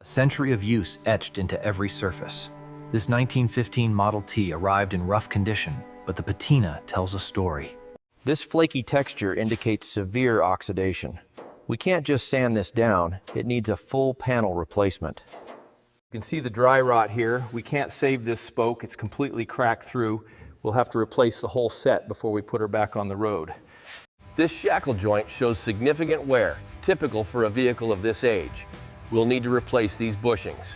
A century of use etched into every surface. This 1915 Model T arrived in rough condition, but the patina tells a story. This flaky texture indicates severe oxidation. We can't just sand this down, it needs a full panel replacement. You can see the dry rot here. We can't save this spoke, it's completely cracked through. We'll have to replace the whole set before we put her back on the road. This shackle joint shows significant wear, typical for a vehicle of this age. We'll need to replace these bushings.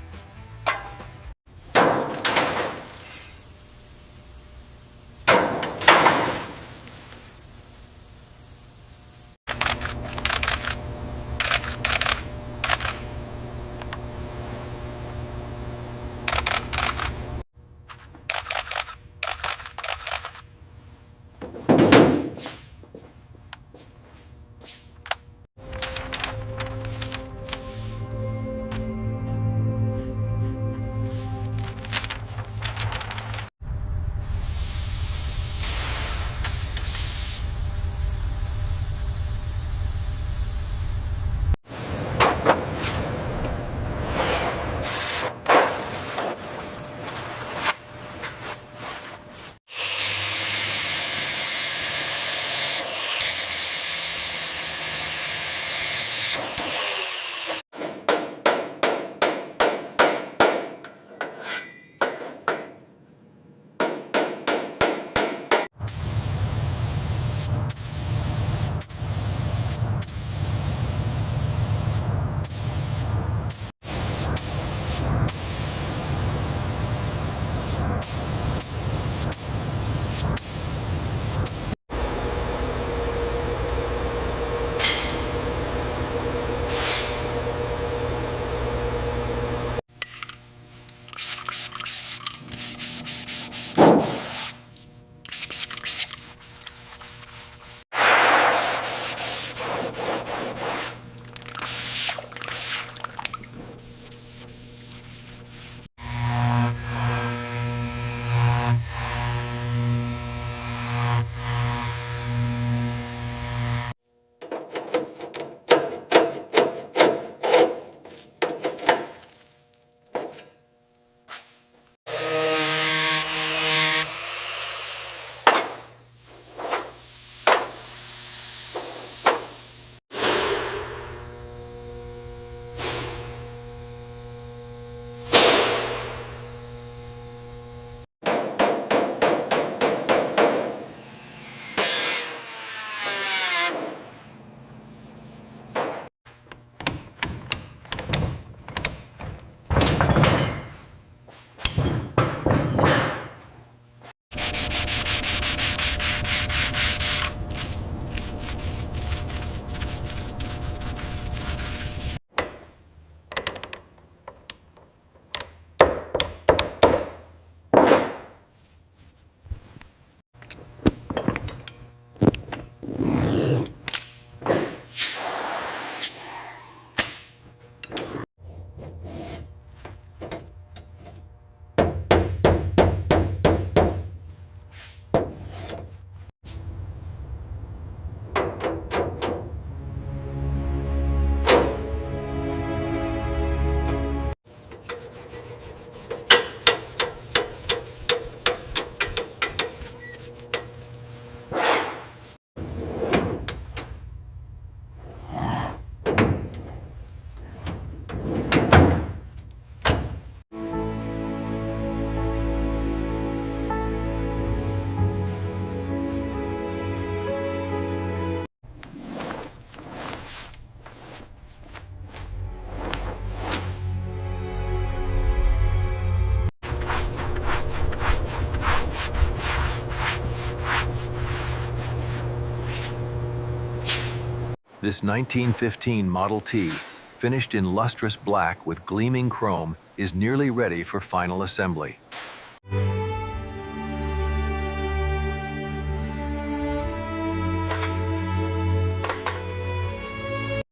This 1915 Model T, finished in lustrous black with gleaming chrome, is nearly ready for final assembly.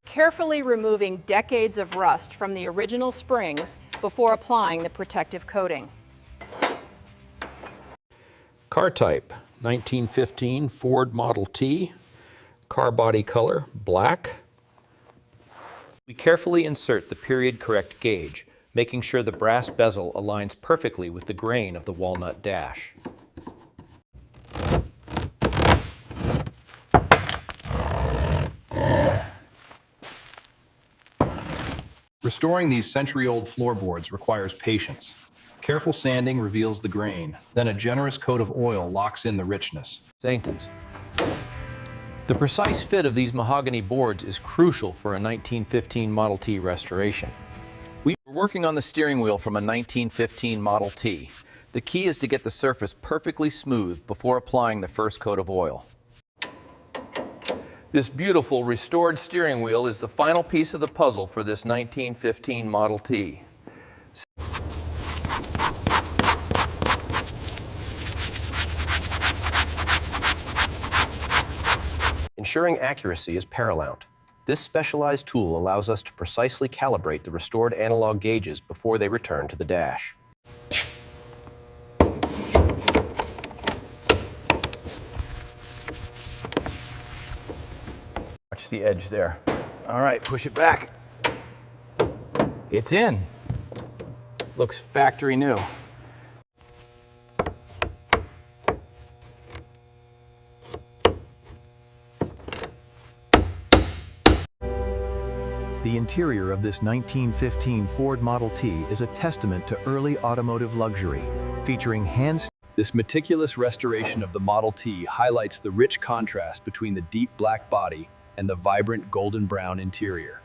Carefully removing decades of rust from the original springs before applying the protective coating. Car type, 1915 Ford Model T. Car body color, black. We carefully insert the period correct gauge, making sure the brass bezel aligns perfectly with the grain of the walnut dash. Restoring these century-old floorboards requires patience. Careful sanding reveals the grain, then a generous coat of oil locks in the richness. Sanctons. The precise fit of these mahogany boards is crucial for a 1915 Model T restoration. We were working on the steering wheel from a 1915 Model T. The key is to get the surface perfectly smooth before applying the first coat of oil. This beautiful restored steering wheel is the final piece of the puzzle for this 1915 Model T. Ensuring accuracy is paramount. This specialized tool allows us to precisely calibrate the restored analog gauges before they return to the dash. Watch the edge there. All right, push it back. It's in. Looks factory new. The interior of this 1915 Ford Model T is a testament to early automotive luxury, featuring This meticulous restoration of the Model T highlights the rich contrast between the deep black body and the vibrant golden brown interior.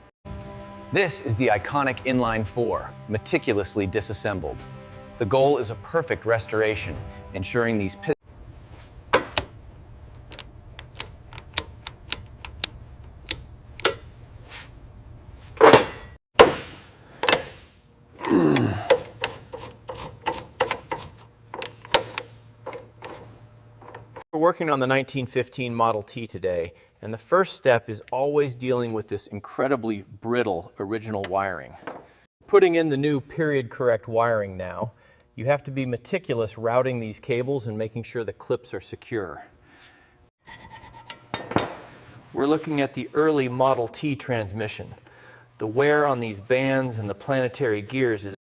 This is the iconic inline 4, meticulously disassembled. The goal is a perfect restoration, ensuring these We're working on the 1915 Model T today, and the first step is always dealing with this incredibly brittle original wiring. Putting in the new period-correct wiring now, you have to be meticulous routing these cables and making sure the clips are secure. We're looking at the early Model T transmission. The wear on these bands and the planetary gears is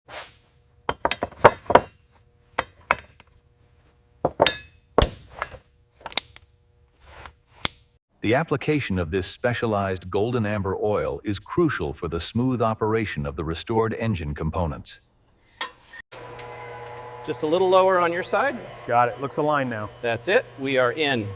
The application of this specialized golden amber oil is crucial for the smooth operation of the restored engine components. Just a little lower on your side. Got it. Looks aligned now. That's it. We are in.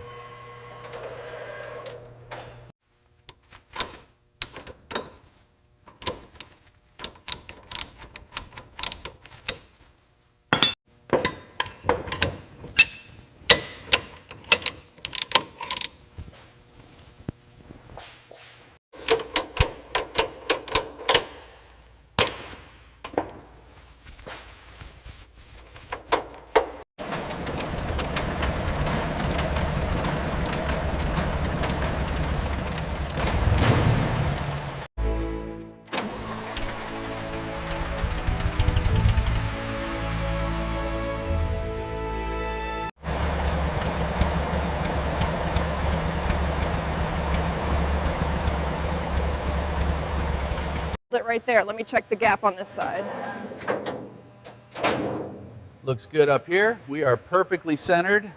It right there. Let me check the gap on this side. Looks good up here. We are perfectly centered.